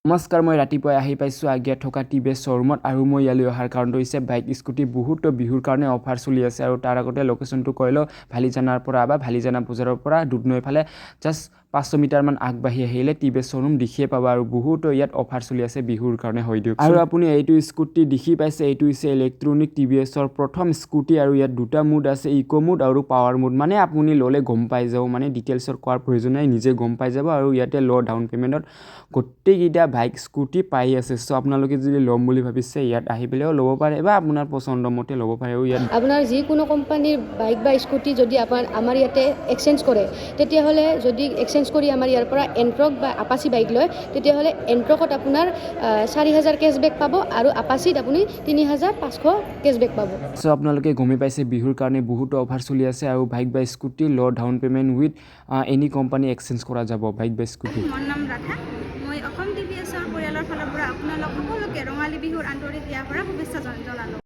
নমস্কাৰ মই ৰাতিপুৱাই আহি পাইছোঁ আগিয়া থকা টিভিএছ শ্ব'ৰুমত আৰু মই ইয়ালৈ অহাৰ কাৰণটো হৈছে বাইক স্কুটি বহুতো বিহুৰ কাৰণে অফাৰ চলি আছে আৰু তাৰ আগতে লোকেশ্যনটো কৈ লওঁ ভালিজানাৰ পৰা বা ভালিজানা বজাৰৰ পৰা দুধনৈ ফালে জাষ্ট 500 মিটাৰমান আগবাঢ়ি আহিলে টিভিএছ শ্ব'ৰুম দেখিয়ে পাবা আৰু বহুতো ইয়াত অফাৰ চলি আছে বিহুৰ কাৰণে হয় দিয়ক আৰু আপুনি এইটো স্কুটি দেখি পাইছে এইটো হৈছে ইলেক্ট্ৰনিক টিভিএছৰ প্ৰথম স্কুটি আৰু ইয়াত দুটা মুড আছে ইকো মুড আৰু পাৱাৰ মুড মানে আপুনি ল'লে গম পাই যাব মানে ডিটেইলছৰ কোৱাৰ প্ৰয়োজন নাই নিজে গম পাই যাব আৰু ইয়াতে ল' ডাউন পে'মেণ্টত গোটেইকেইটা বাইক স্কুটি পাই আছে সো আপোনালোকে যদি ল'ম বুলি ভাবিছে ইয়াত আহি পেলাইও ল'ব পাৰে বা আপোনাৰ পছন্দ মতে ল'ব পাৰে আৰু ইয়াত আপোনাৰ যিকোনো কোম্পানীৰ বাইক বা স্কুটি যদি আমাৰ ইয়াতে এক্সচেঞ্জ কৰে তেতিয়াহ'লে যদি এক্সচেঞ্জ কৰি আমাৰ ইয়াৰ পৰা এণ্ট্ৰক বা আপাচি বাইক লয় তেতিয়াহ'লে এণ্ট্ৰকত আপোনাৰ 4000 কেছবেক পাব আৰু আপাচিত আপুনি 3500 কেছবেক পাব সো আপোনালোকে গমে পাইছে বিহুৰ কাৰণে বহুতো অফাৰ চলি আছে আৰু বাইক বা স্কুটি ল' down payment with any company exchange কৰা যাব বাইক বা স্কুটি মোৰ নাম ৰাধা মই অসম টিভিএছৰ পৰিয়ালৰ ফালৰ পৰা আপোনালোক সকলোকে ৰঙালী বিহুৰ আন্তৰিক ইয়াৰ পৰা শুভেচ্ছা জনালোঁ